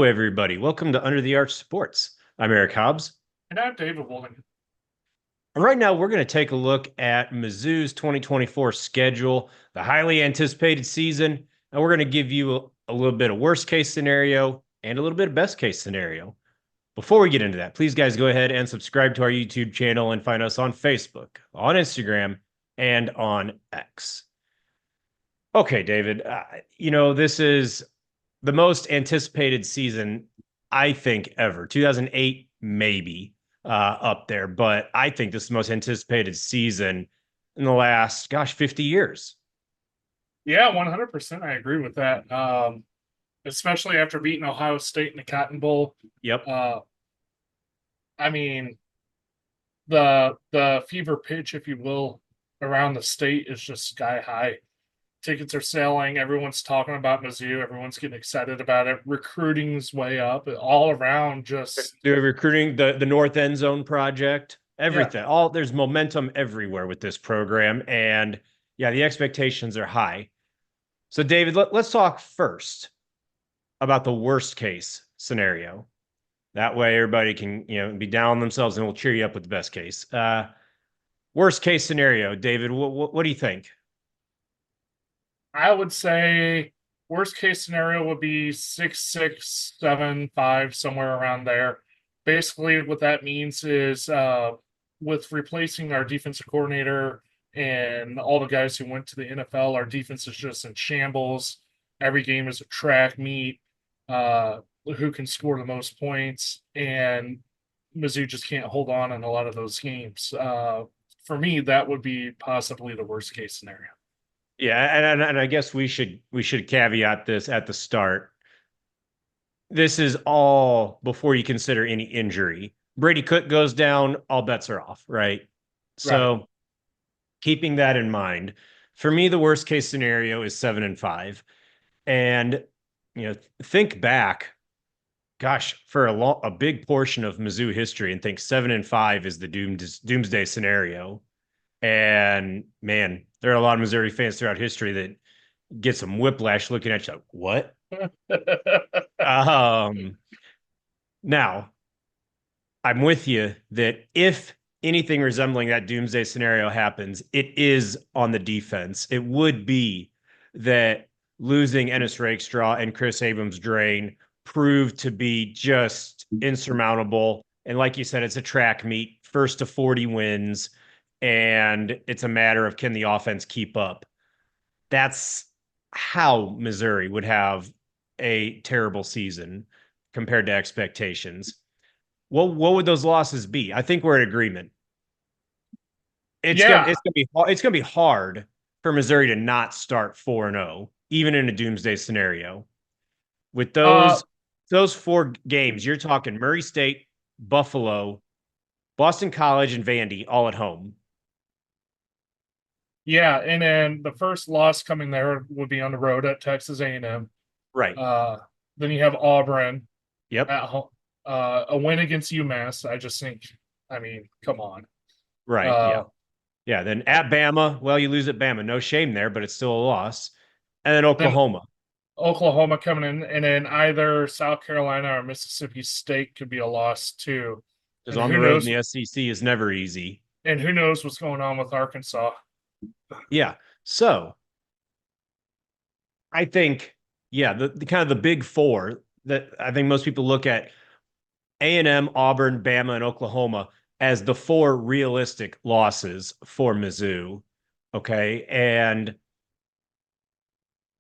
Hello, everybody. Welcome to Under the Arch Sports. I'm Eric Hobbs. And I'm David Wolding. And right now, we're going to take a look at Mizzou's 2024 schedule, the highly anticipated season, and we're going to give you a little bit of worst case scenario and a little bit of best case scenario. Before we get into that, please, guys, go ahead and subscribe to our YouTube channel and find us on Facebook, on Instagram, and on X. Okay, David, this is the most anticipated season, I think, ever. 2008, maybe up there, but I think this is the most anticipated season in the last, 50 years. Yeah, 100%. I agree with that. Especially after beating Ohio State in the Cotton Bowl. Yep. I mean, the fever pitch, if you will, around the state is just sky high. Tickets are selling. Everyone's talking about Mizzou. Everyone's getting excited about it. Recruiting's way up. All around, just They're recruiting the North End Zone project, yeah, everything. There's momentum everywhere with this program. And yeah, the expectations are high. So, David, let's talk first about the worst case scenario. That way, everybody can be down on themselves, and we'll cheer you up with the best case. Worst case scenario, David. What do you think? I would say worst case scenario would be 6-6-7-5, somewhere around there. Basically, what that means is with replacing our defensive coordinator and all the guys who went to the NFL, our defense is just in shambles. Every game is a track meet. Who can score the most points? And Mizzou just can't hold on in a lot of those games. For me, that would be possibly the worst case scenario. Yeah, and I guess we should caveat this at the start. This is all before you consider any injury. Brady Cook goes down, all bets are off, right? Right. So keeping that in mind, for me, the worst case scenario is 7-5. And think back, gosh, for a big portion of Mizzou history, and think 7-5 is the doomsday scenario. And man, there are a lot of Missouri fans throughout history that get some whiplash looking at you like, what? um, Now, I'm with you that if anything resembling that doomsday scenario happens, it is on the defense. It would be that losing Ennis Rakestraw and Chris Abrams-Drain proved to be just insurmountable. And like you said, it's a track meet, first to 40 wins, and it's a matter of can the offense keep up. That's how Missouri would have a terrible season compared to expectations. What would those losses be? I think we're in agreement. Yeah. It's gonna be hard for Missouri to not start 4-0, even in a doomsday scenario. With Uh, those four games, you're talking Murray State, Buffalo, Boston College, and Vandy all at home. yeah, and then the first loss coming there would be on the road at Texas A&M. Right. Then you have Auburn Yep. at home. A win against UMass. I just think, I mean, come on. Right. Uh, Yeah. Yeah. Then at Bama, well, you lose at Bama. No shame there, but it's still a loss. And then then Oklahoma. Oklahoma coming in, and then either South Carolina or Mississippi State could be a loss too. Because And on who the road in knows? the SEC is never easy. And who knows what's going on with Arkansas? Yeah. So I think, yeah, the kind of the big four that I think most people look at A&M, Auburn, Bama, and Oklahoma as the four realistic losses for Mizzou. Okay. And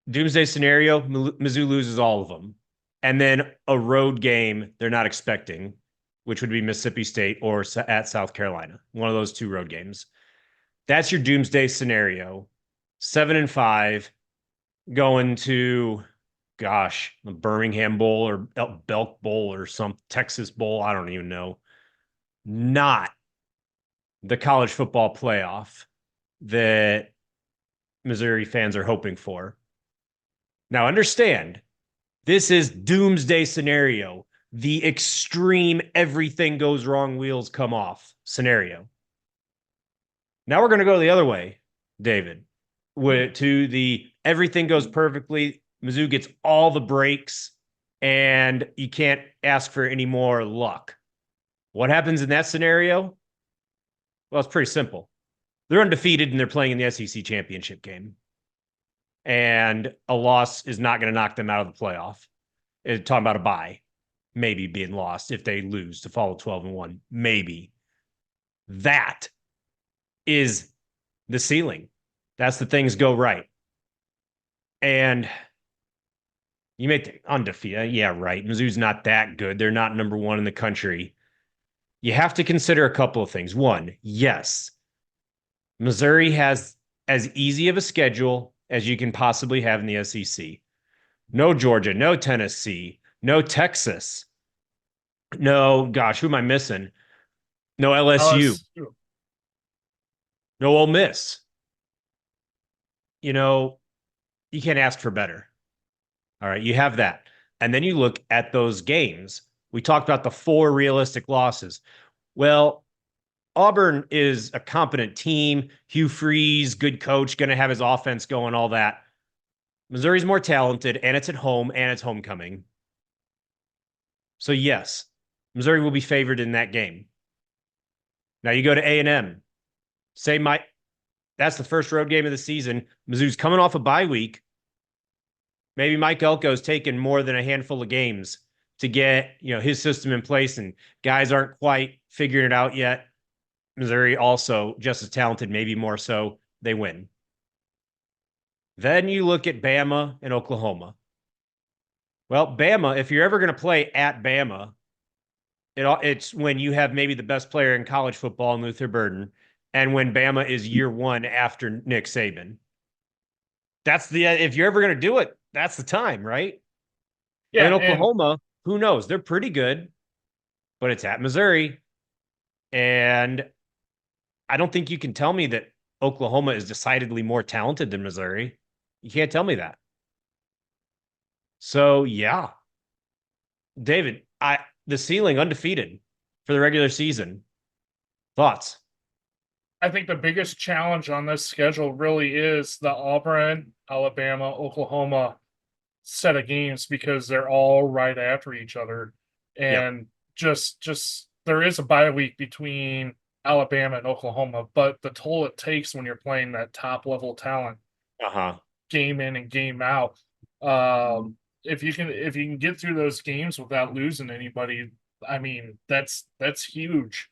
doomsday scenario, Mizzou loses all of them. And then a road game they're not expecting, which would be Mississippi State or at South Carolina, one of those two road games. That's your doomsday scenario. 7-5 going to, gosh, the Birmingham Bowl or Belk Bowl or some Texas Bowl. I don't even know. Not the college football playoff that Missouri fans are hoping for. Now, understand, this is doomsday scenario, the extreme everything goes wrong, wheels come off scenario. Now we're going to go the other way, David, to the everything goes perfectly. Mizzou gets all the breaks and you can't ask for any more luck. What happens in that scenario? Well, it's pretty simple. They're undefeated and they're playing in the SEC championship game. And a loss is not going to knock them out of the playoff. Talking about a bye, maybe being lost if they lose to follow 12-1, maybe. That is the ceiling. That's the things go right. And you may think undefeated. Yeah, right. Mizzou's not that good. They're not number one in the country. You have to consider a couple of things. One, yes, Missouri has as easy of a schedule as you can possibly have in the SEC. No Georgia, no Tennessee, no Texas, no, gosh, who am I missing? No LSU, LSU. no Ole Miss. You know, you can't ask for better. All right, you have that. And then you look at those games. We talked about the 4 realistic losses. Well, Auburn is a competent team. Hugh Freeze, good coach, going to have his offense going, all that. Missouri's more talented, and it's at home, and it's homecoming. So, yes, Missouri will be favored in that game. Now you go to A&M. That's the first road game of the season. Mizzou's coming off a bye week. Maybe Mike Elko's taken more than a handful of games to get, his system in place, and guys aren't quite figuring it out yet. Missouri also just as talented, maybe more so. They win. Then you look at Bama and Oklahoma. Well, Bama, if you're ever going to play at Bama, it's when you have maybe the best player in college football in Luther Burden, and when Bama is year one after Nick Saban. If you're ever going to do it, that's the time, right? Yeah, and and Oklahoma, who knows? They're pretty good, but it's at Missouri. And I don't think you can tell me that Oklahoma is decidedly more talented than Missouri. You can't tell me that. So, yeah. David, the ceiling undefeated for the regular season. Thoughts? I think the biggest challenge on this schedule really is the Auburn, Alabama, Oklahoma set of games because they're all right after each other. Yep. And just there is a bye week between Alabama and Oklahoma, but the toll it takes when you're playing that top level talent game in and game out. If you can get through those games without losing anybody, I mean that's huge.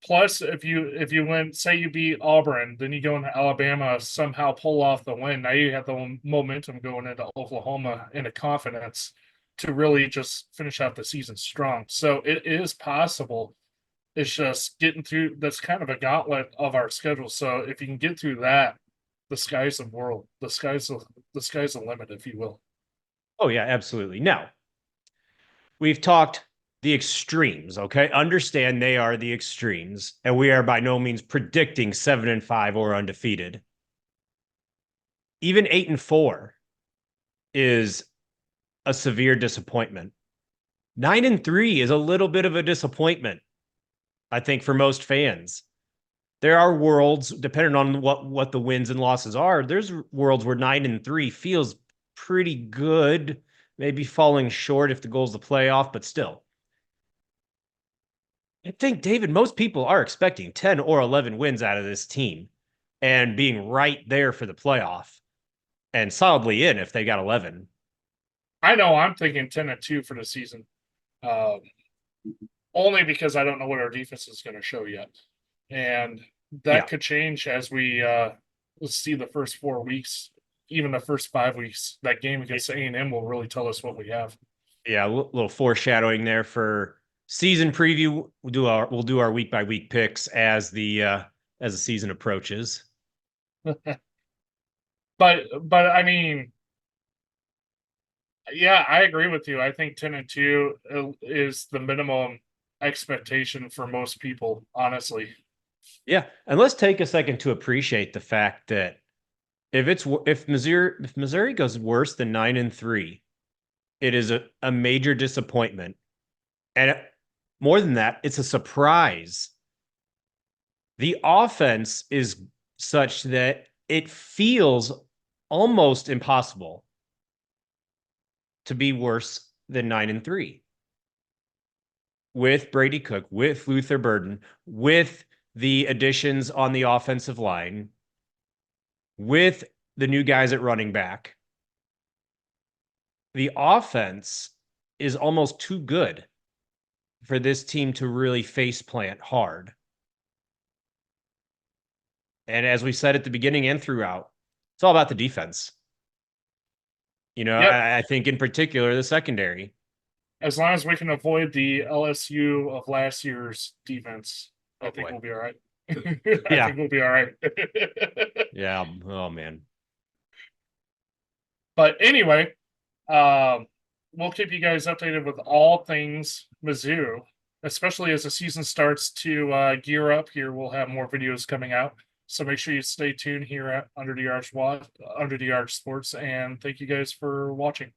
Plus, if you win, say you beat Auburn, then you go into Alabama, somehow pull off the win. Now you have the momentum going into Oklahoma into confidence to really just finish out the season strong. So it is possible. It's just getting through. That's kind of a gauntlet of our schedule. So if you can get through that, the sky's the world. The sky's the limit, if you will. Oh, yeah, absolutely. Now, we've talked the extremes, okay? Understand they are the extremes, and we are by no means predicting 7-5 or undefeated. Even 8-4 is a severe disappointment. 9-3 is a little bit of a disappointment, I think, for most fans. There are worlds, depending on what the wins and losses are, there's worlds where 9-3 feels pretty good, maybe falling short if the goal's the playoff, but still. I think, David, most people are expecting 10 or 11 wins out of this team and being right there for the playoff and solidly in if they got 11. I know I'm thinking 10-2 for the season. Only because I don't know what our defense is going to show yet. And that could change as we see the first 4 weeks, even the first 5 weeks. That game against A&M will really tell us what we have. Yeah, a little foreshadowing there for season preview. We'll do our week by week picks as the season approaches. But I mean, yeah, I agree with you. I think 10-2 is the minimum expectation for most people, honestly. Yeah, and let's take a second to appreciate the fact that if Missouri goes worse than 9-3, it is a major disappointment, and more than that, it's a surprise. The offense is such that it feels almost impossible to be worse than 9-3 with Brady Cook, with Luther Burden, with the additions on the offensive line, with the new guys at running back. The offense is almost too good for this team to really face plant hard. And as we said at the beginning and throughout, it's all about the defense. You know, Yep. I think in particular the secondary. As long as we can avoid the LSU of last year's defense, I think we'll be all right. I think we'll be all right. Yeah. Oh man. But anyway, we'll keep you guys updated with all things Mizzou, especially as the season starts to gear up. Here, we'll have more videos coming out. So make sure you stay tuned here at Under the Arch Sports. And thank you guys for watching.